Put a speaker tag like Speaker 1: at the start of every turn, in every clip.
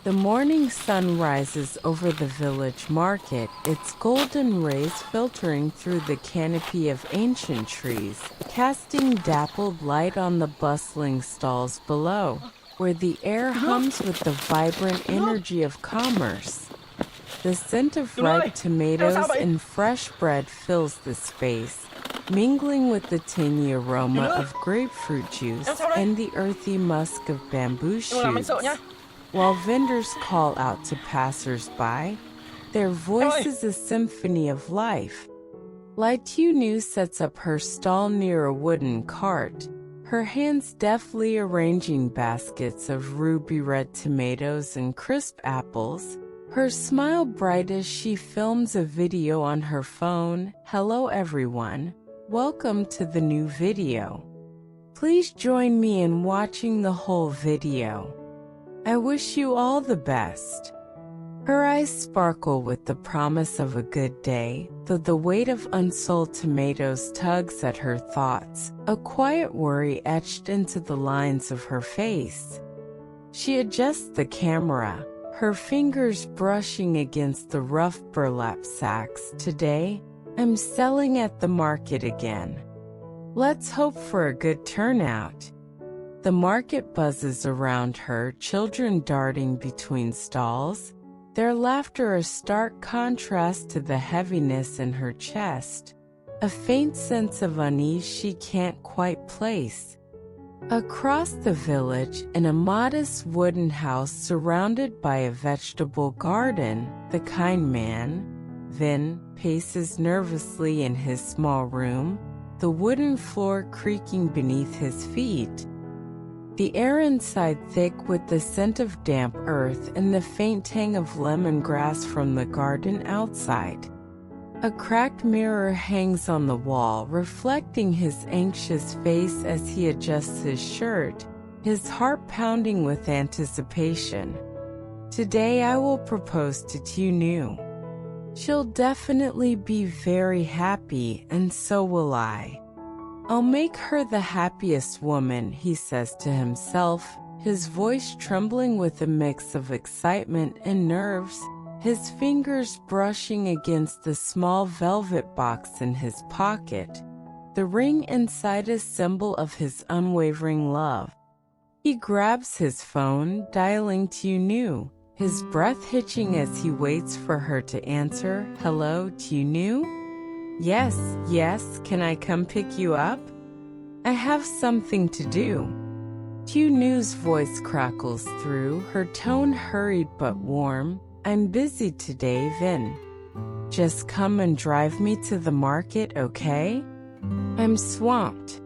Speaker 1: The morning sun rises over the village market, its golden rays filtering through the canopy of ancient trees, casting dappled light on the bustling stalls below, where the air hums with the vibrant energy of commerce. The scent of ripe tomatoes and fresh bread fills the space, mingling with the tangy aroma of grapefruit juice and the earthy musk of bamboo shoots. While vendors call out to passers-by, their voice is a symphony of life. Ly Tieu Nu sets up her stall near a wooden cart, her hands deftly arranging baskets of ruby-red tomatoes and crisp apples, her smile bright as she films a video on her phone. Hello everyone, welcome to the new video. Please join me in watching the whole video. I wish you all the best. Her eyes sparkle with the promise of a good day, though the weight of unsold tomatoes tugs at her thoughts, a quiet worry etched into the lines of her face. She adjusts the camera, her fingers brushing against the rough burlap sacks. Today, I'm selling at the market again. Let's hope for a good turnout. The market buzzes around her, children darting between stalls, their laughter a stark contrast to the heaviness in her chest, a faint sense of unease she can't quite place. Across the village, in a modest wooden house surrounded by a vegetable garden, the kindman, Vin, paces nervously in his small room, the wooden floor creaking beneath his feet. The air inside thick with the scent of damp earth and the faint tang of lemongrass from the garden outside. A cracked mirror hangs on the wall, reflecting his anxious face as he adjusts his shirt, his heart pounding with anticipation. Today I will propose to Tieu Nu. She'll definitely be very happy, and so will I. I'll make her the happiest woman, he says to himself, his voice trembling with a mix of excitement and nerves, his fingers brushing against the small velvet box in his pocket, the ring inside a symbol of his unwavering love. He grabs his phone, dialing Tieu Nu, his breath hitching as he waits for her to answer. Hello, Tieu Nu? Yes, can I come pick you up? I have something to do. Tieu Nu's voice crackles through, her tone hurried but warm. I'm busy today, Vin. Just come and drive me to the market, okay? I'm swamped.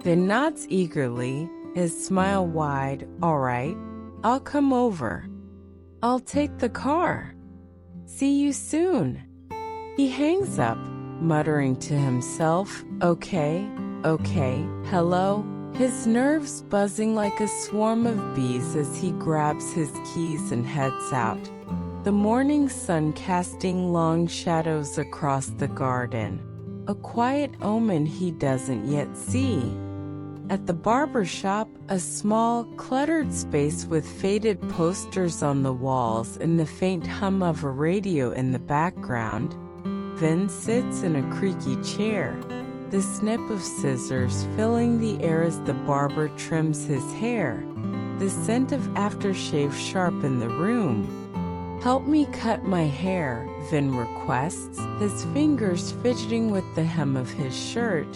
Speaker 1: Vin nods eagerly, his smile wide. All right, I'll come over. I'll take the car. See you soon. He hangs up, muttering to himself, okay, hello, his nerves buzzing like a swarm of bees as he grabs his keys and heads out, the morning sun casting long shadows across the garden, a quiet omen he doesn't yet see. At the barber shop, a small, cluttered space with faded posters on the walls and the faint hum of a radio in the background, Vin sits in a creaky chair, the snip of scissors filling the air as the barber trims his hair, the scent of aftershave sharp in the room. Help me cut my hair, Vin requests, his fingers fidgeting with the hem of his shirt,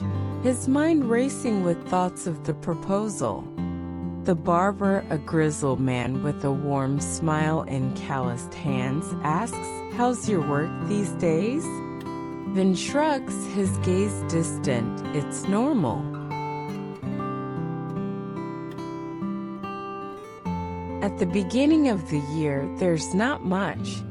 Speaker 1: his mind racing with thoughts of the proposal. The barber, a grizzled man with a warm smile and calloused hands, asks, how's your work these days? Vin shrugs, his gaze distant. It's normal. At the beginning of the year, there's not much.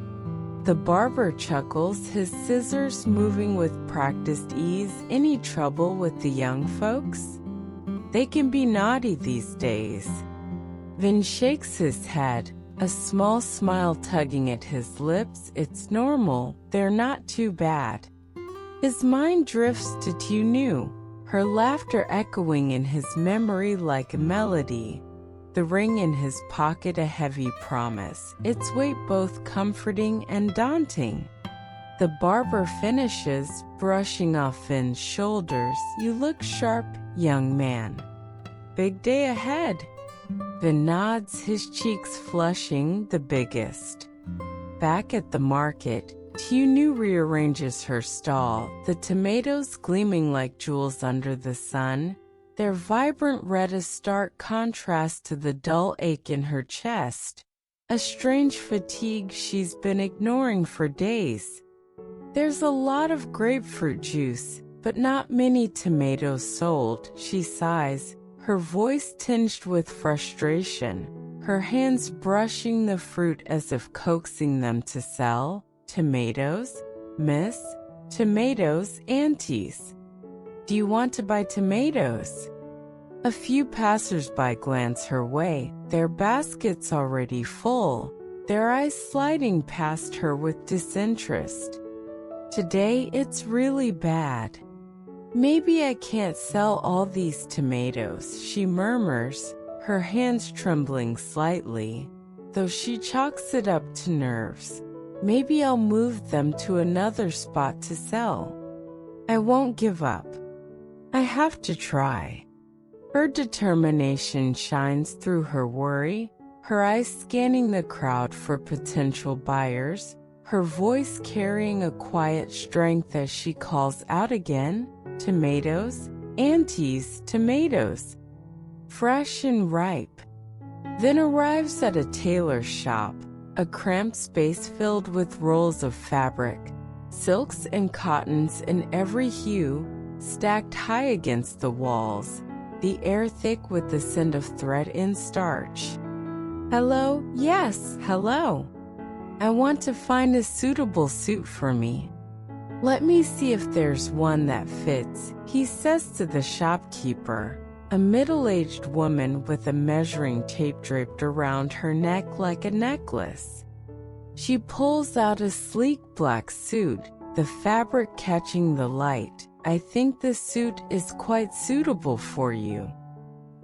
Speaker 1: The barber chuckles, his scissors moving with practiced ease. Any trouble with the young folks? They can be naughty these days. Vin shakes his head, a small smile tugging at his lips. It's normal, they're not too bad. His mind drifts to Tieu Nu, her laughter echoing in his memory like a melody. the ring in his pocket a heavy promise, its weight both comforting and daunting. The barber finishes, brushing off Finn's shoulders. "You look sharp, young man. Big day ahead." Finn nods, his cheeks flushing the biggest. Back at the market, Tieu Nu rearranges her stall, the tomatoes gleaming like jewels under the sun. Their vibrant red a stark contrast to the dull ache in her chest, a strange fatigue she's been ignoring for days. "There's a lot of grapefruit juice, but not many tomatoes sold," she sighs, her voice tinged with frustration, her hands brushing the fruit as if coaxing them to sell. "Tomatoes, miss? Tomatoes, aunties. Do you want to buy tomatoes?" A few passers-by glance her way, their baskets already full, their eyes sliding past her with disinterest. "Today it's really bad. Maybe I can't sell all these tomatoes," she murmurs, her hands trembling slightly, though she chalks it up to nerves. "Maybe I'll move them to another spot to sell. I won't give up. I have to try." Her determination shines through her worry, her eyes scanning the crowd for potential buyers, her voice carrying a quiet strength as she calls out again, "Tomatoes, aunties, tomatoes. Fresh and ripe." Then arrives at a tailor's shop, a cramped space filled with rolls of fabric, silks and cottons in every hue, stacked high against the walls, the air thick with the scent of thread and starch. "Hello, yes, hello. I want to find a suitable suit for me. Let me see if there's one that fits," he says to the shopkeeper, a middle-aged woman with a measuring tape draped around her neck like a necklace. She pulls out a sleek black suit, the fabric catching the light. "I think this suit is quite suitable for you."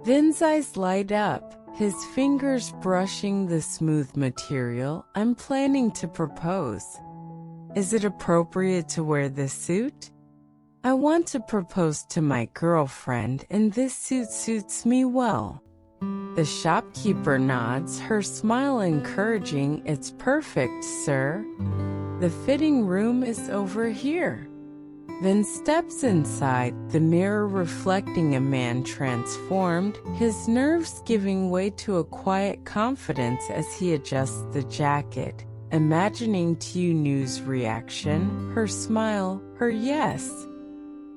Speaker 1: Vin's eyes light up, his fingers brushing the smooth material. "I'm planning to propose. Is it appropriate to wear this suit? I want to propose to my girlfriend, and this suit suits me well." The shopkeeper nods, her smile encouraging. "It's perfect, sir. The fitting room is over here." Vin steps inside, the mirror reflecting a man transformed, his nerves giving way to a quiet confidence as he adjusts the jacket, imagining Tieu Nu's reaction, her smile, her yes.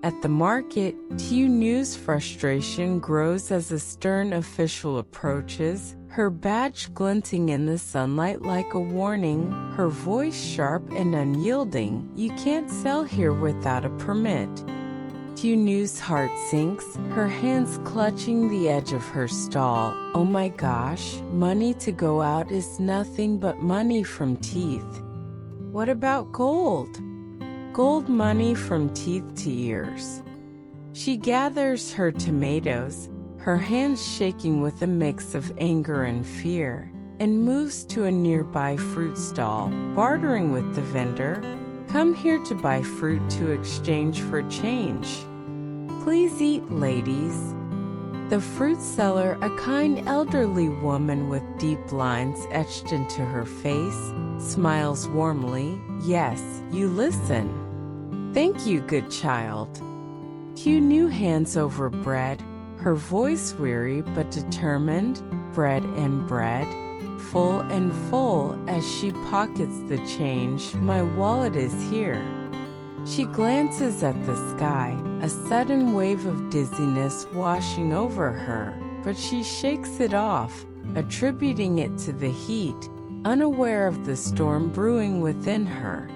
Speaker 1: At the market, Tieu Nu's frustration grows as a stern official approaches, her badge glinting in the sunlight like a warning, her voice sharp and unyielding. "You can't sell here without a permit." Tieu Nu's heart sinks, her hands clutching the edge of her stall. "Oh my gosh, money to go out is nothing but money from teeth. What about gold? Gold money from teeth to ears." She gathers her tomatoes, her hands shaking with a mix of anger and fear, and moves to a nearby fruit stall, bartering with the vendor. "Come here to buy fruit to exchange for change. Please eat, ladies." The fruit seller, a kind elderly woman with deep lines etched into her face, smiles warmly. "Yes, you listen. Thank you, good child." Tieu Nu hands over bread, her voice weary but determined. "Bread and bread, full and full," as she pockets the change. "My wallet is here." She glances at the sky, a sudden wave of dizziness washing over her, but she shakes it off, attributing it to the heat, unaware of the storm brewing within her.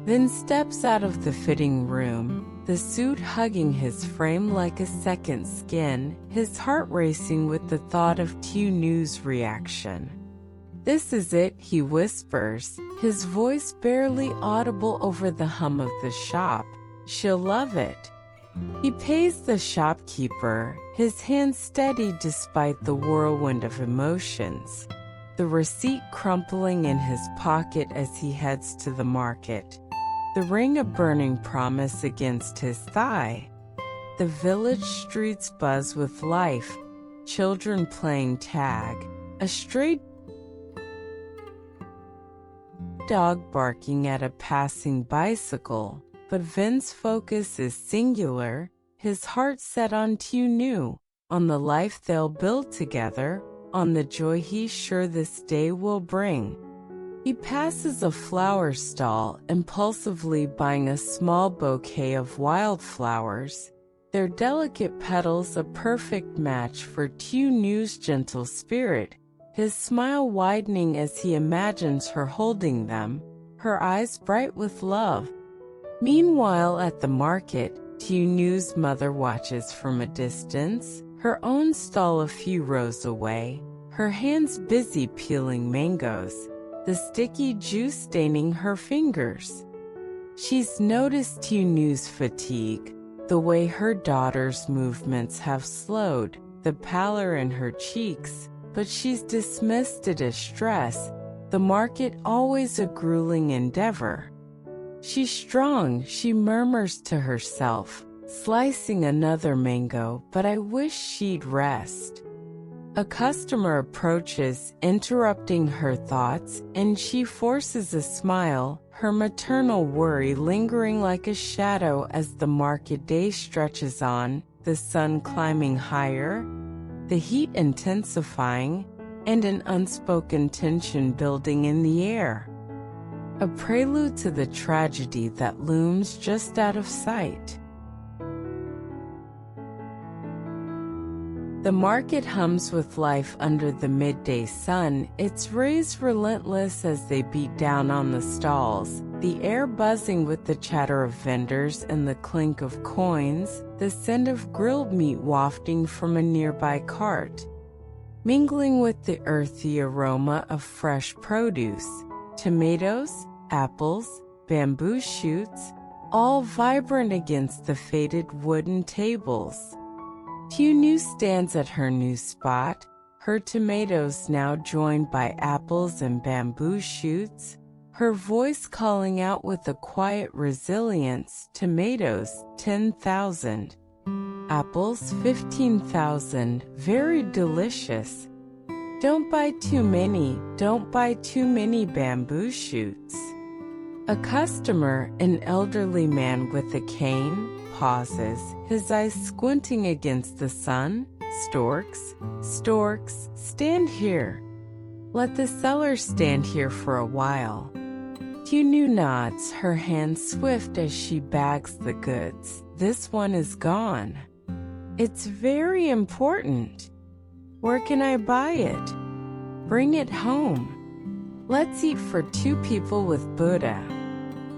Speaker 1: Then steps out of the fitting room, the suit hugging his frame like a second skin, his heart racing with the thought of Tieu Nu's reaction. "This is it," he whispers, his voice barely audible over the hum of the shop. "She'll love it." He pays the shopkeeper, his hand steady despite the whirlwind of emotions, the receipt crumpling in his pocket as he heads to the market, the ring a burning promise against his thigh. The village streets buzz with life, children playing tag, a stray dog barking at a passing bicycle, but Vin's focus is singular, his heart set on Tieu Nu, on the life they'll build together, on the joy he's sure this day will bring. He passes a flower stall, impulsively buying a small bouquet of wildflowers, their delicate petals a perfect match for Tieu Nu's gentle spirit, his smile widening as he imagines her holding them, her eyes bright with love. Meanwhile at the market, Tieu Nu's mother watches from a distance, her own stall a few rows away, her hands busy peeling mangoes, the sticky juice staining her fingers. She's noticed Tieu Nu's fatigue, the way her daughter's movements have slowed, the pallor in her cheeks, but she's dismissed it as stress, the market always a grueling endeavor. She's strong, she murmurs to herself, slicing another mango, but I wish she'd rest. A customer approaches, interrupting her thoughts, and she forces a smile, her maternal worry lingering like a shadow as the market day stretches on, the sun climbing higher, the heat intensifying, and an unspoken tension building in the air. A prelude to the tragedy that looms just out of sight. The market hums with life under the midday sun, its rays relentless as they beat down on the stalls, the air buzzing with the chatter of vendors and the clink of coins, the scent of grilled meat wafting from a nearby cart, mingling with the earthy aroma of fresh produce, tomatoes, apples, bamboo shoots, all vibrant against the faded wooden tables. Tieu Nu stands at her new spot, her tomatoes now joined by apples and bamboo shoots, her voice calling out with a quiet resilience, tomatoes, 10,000. Apples, 15,000, very delicious. Don't buy too many, don't buy too many bamboo shoots. A customer, an elderly man with a cane, pauses, his eyes squinting against the sun. Storks, storks, stand here. Let the seller stand here for a while. Tieu Nu nods, her hand swift as she bags the goods. This one is gone. It's very important. Where can I buy it? Bring it home. Let's eat for 2 people with Buddha.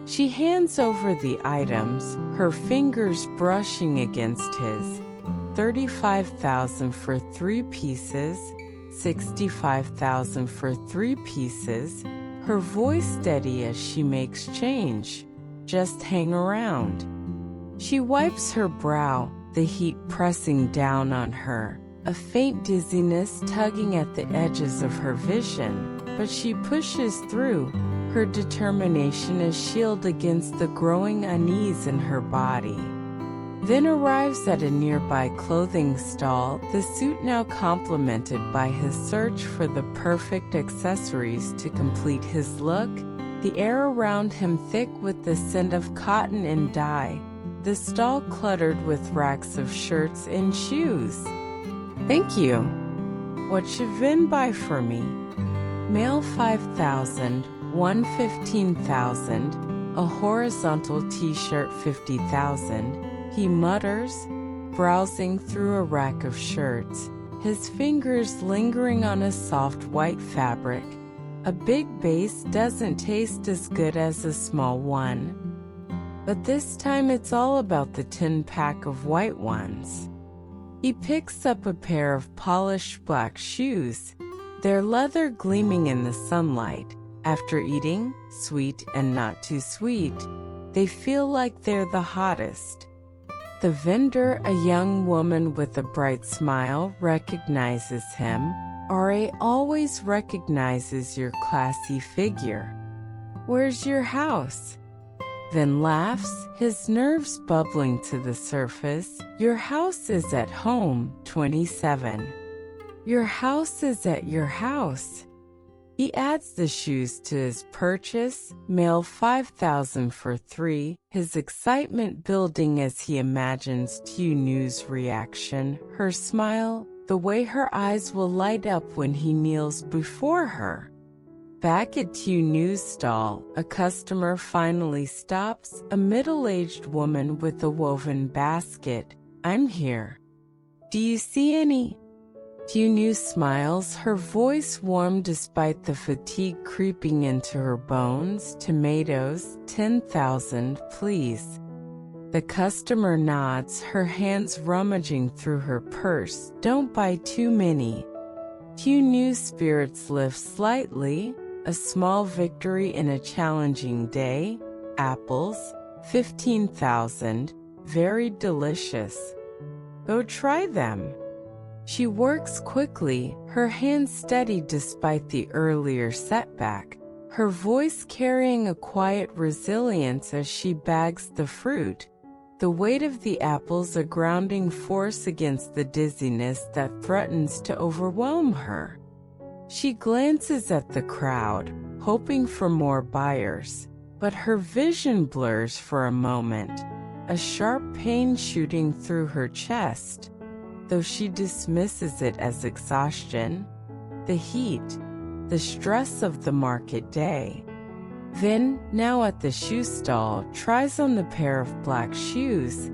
Speaker 1: She hands over the items, her fingers brushing against his. 35,000 for 3 pieces, 65,000 for 3 pieces, her voice steady as she makes change. Just hang around. She wipes her brow, the heat pressing down on her, a faint dizziness tugging at the edges of her vision, but she pushes through, her determination a shield against the growing unease in her body. Then arrives at a nearby clothing stall, the suit now complemented by his search for the perfect accessories to complete his look, the air around him thick with the scent of cotton and dye, the stall cluttered with racks of shirts and shoes. Thank you. What should Vin buy for me? Male 5,000, one 15,000, a horizontal t-shirt 50,000, he mutters, browsing through a rack of shirts, his fingers lingering on a soft white fabric. A big base doesn't taste as good as a small one. But this time it's all about the 10-pack of white ones. He picks up a pair of polished black shoes, their leather gleaming in the sunlight. After eating, sweet and not too sweet, they feel like they're the hottest. The vendor, a young woman with a bright smile, recognizes him. Ra always recognizes your classy figure. Where's your house? Then laughs, his nerves bubbling to the surface. Your house is at home, 27. Your house is at your house. He adds the shoes to his purchase, mail 5,000 for 3, his excitement building as he imagines Tieu Nu's reaction, her smile, the way her eyes will light up when he kneels before her. Back at Tieu Nu's stall, a customer finally stops, a middle-aged woman with a woven basket. I'm here. Do you see any? Tieu Nu smiles, her voice warm despite the fatigue creeping into her bones. Tomatoes, 10,000, please. The customer nods, her hands rummaging through her purse. Don't buy too many. Tieu Nu's spirits lift slightly, a small victory in a challenging day. Apples, 15,000, very delicious. Go try them. She works quickly, her hands steady despite the earlier setback, her voice carrying a quiet resilience as she bags the fruit. The weight of the apples a grounding force against the dizziness that threatens to overwhelm her. She glances at the crowd, hoping for more buyers, but her vision blurs for a moment, a sharp pain shooting through her chest. Though she dismisses it as exhaustion, the heat, the stress of the market day. Then, now at the shoe stall, tries on the pair of black shoes.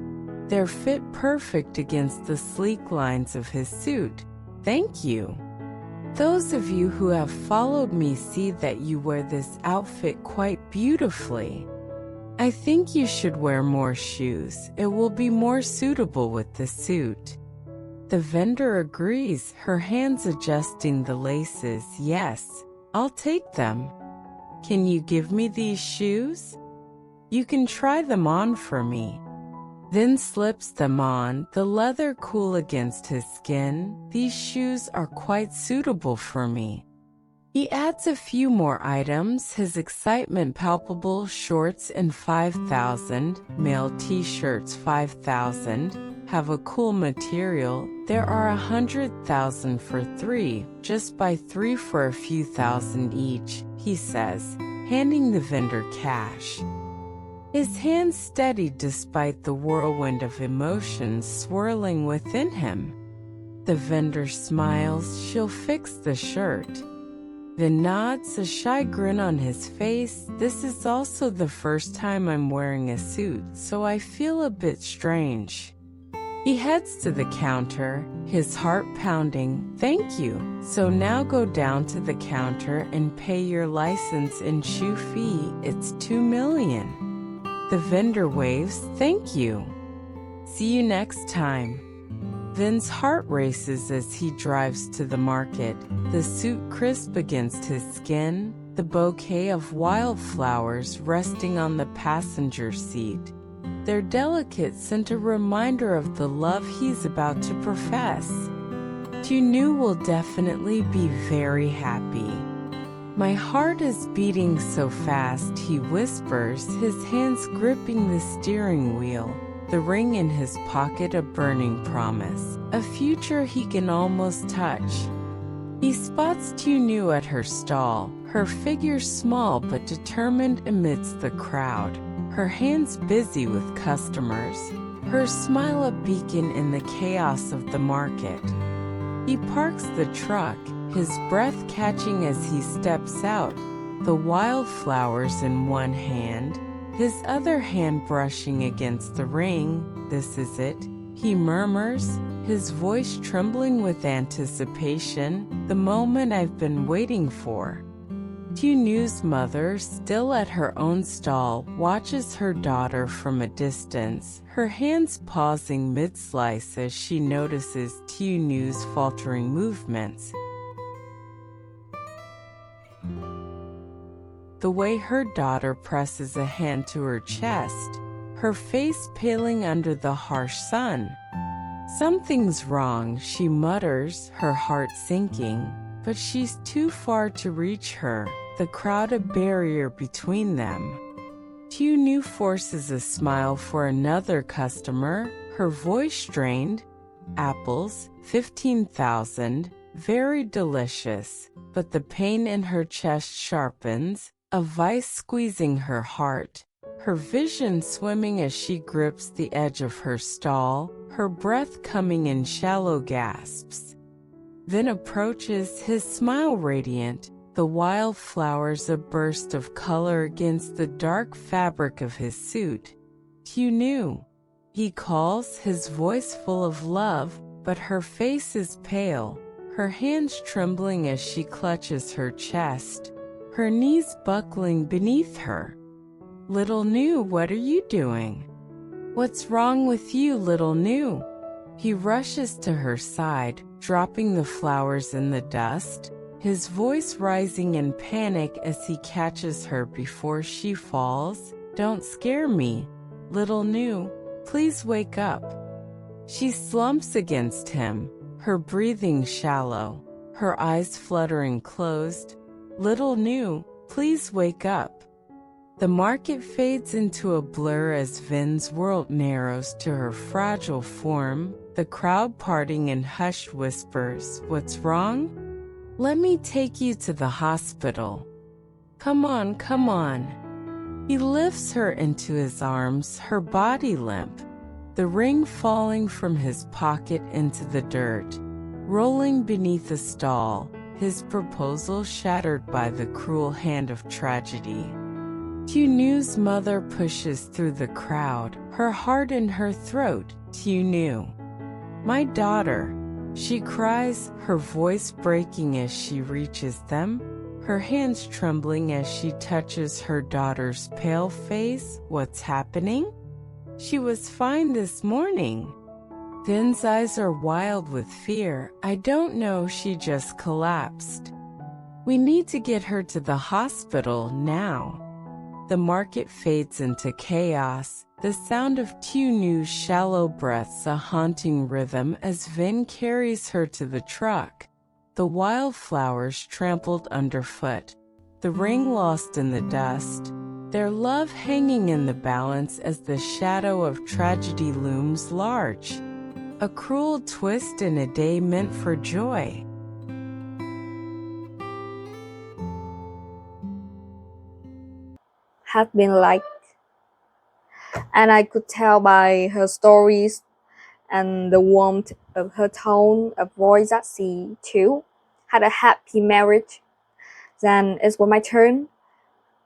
Speaker 1: They're fit perfect against the sleek lines of his suit. Thank you. Those of you who have followed me see that you wear this outfit quite beautifully. I think you should wear more shoes. It will be more suitable with the suit. The vendor agrees, her hands adjusting the laces. Yes, I'll take them. Can you give me these shoes? You can try them on for me. Then slips them on, the leather cool against his skin. These shoes are quite suitable for me. He adds a few more items, his excitement palpable. Shorts in 5,000, male t-shirts 5,000. Have a cool material. There are 100,000 for 3, just buy 3 for a few thousand each, he says, handing the vendor cash. His hands steady despite the whirlwind of emotions swirling within him. The vendor smiles, she'll fix the shirt. Then nods, a shy grin on his face. This is also the first time I'm wearing a suit, so I feel a bit strange. He heads to the counter, his heart pounding. Thank you. So now go down to the counter and pay your license and shoe fee. It's 2 million. The vendor waves. Thank you. See you next time. Vin's heart races as he drives to the market, the suit crisp against his skin, the bouquet of wildflowers resting on the passenger seat. Their delicate scent a reminder of the love he's about to profess. Tieu Nu will definitely be very happy. My heart is beating so fast, he whispers, his hands gripping the steering wheel, the ring in his pocket a burning promise, a future he can almost touch. He spots Tieu Nu at her stall, her figure small but determined amidst the crowd. Her hands busy with customers, her smile a beacon in the chaos of the market. He parks the truck, his breath catching as he steps out, the wildflowers in one hand, his other hand brushing against the ring. This is it, he murmurs, his voice trembling with anticipation, the moment I've been waiting for. Tieu Nu's mother, still at her own stall, watches her daughter from a distance, her hands pausing mid-slice as she notices Tieu Nu's faltering movements. The way her daughter presses a hand to her chest, her face paling under the harsh sun. Something's wrong, she mutters, her heart sinking, but she's too far to reach her, the crowd a barrier between them. Tieu Nu forces a smile for another customer, her voice strained. Apples, 15,000, very delicious, but the pain in her chest sharpens, a vice squeezing her heart. Her vision swimming as she grips the edge of her stall, her breath coming in shallow gasps. Then approaches, his smile radiant, the wildflowers a burst of color against the dark fabric of his suit. Tieu Nu, he calls, his voice full of love, but her face is pale, her hands trembling as she clutches her chest, her knees buckling beneath her. Little Nu, what are you doing? What's wrong with you, little Nu? He rushes to her side, dropping the flowers in the dust, his voice rising in panic as he catches her before she falls. Don't scare me, little Nu, please wake up. She slumps against him, her breathing shallow, her eyes fluttering closed. Little Nu, please wake up. The market fades into a blur as Vin's world narrows to her fragile form, the crowd parting in hushed whispers. What's wrong? Let me take you to the hospital. Come on, come on. He lifts her into his arms, her body limp, the ring falling from his pocket into the dirt, rolling beneath a stall, his proposal shattered by the cruel hand of tragedy. Tieu Nu's mother pushes through the crowd, her heart in her throat. Tieu Nu, my daughter, she cries, her voice breaking as she reaches them, her hands trembling as she touches her daughter's pale face. What's happening? She was fine this morning. Vin's eyes are wild with fear. I don't know, she just collapsed. We need to get her to the hospital now. The market fades into chaos, the sound of Tieu Nu's shallow breaths a haunting rhythm as Vin carries her to the truck. The wildflowers trampled underfoot, the ring lost in the dust, their love hanging in the balance as the shadow of tragedy looms large. A cruel twist in a day meant for joy.
Speaker 2: Had been like, and I could tell by her stories and the warmth of her tone of voice that she, too, had a happy marriage. Then it was my turn,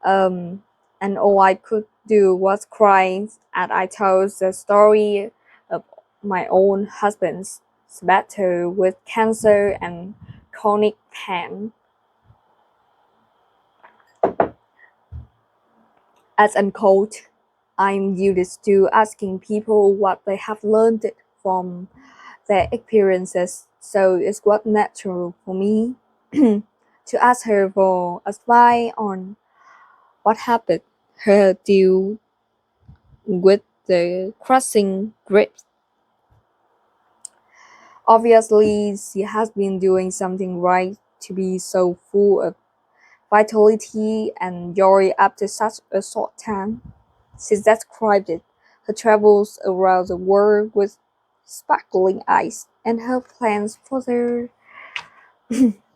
Speaker 2: and all I could do was cry as I told the story of my own husband's battle with cancer and chronic pain. As unquote, I'm used to asking people what they have learned from their experiences, so it was natural for me to ask her for advice on what happened her deal with the crushing grief. Obviously, she has been doing something right to be so full of vitality and joy after such a short time. She described it, her travels around the world with sparkling eyes, and her plans for the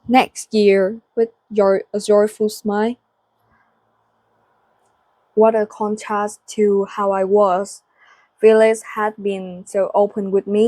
Speaker 2: next year with a joyful smile. What a contrast to how I was. Phyllis had been so open with me.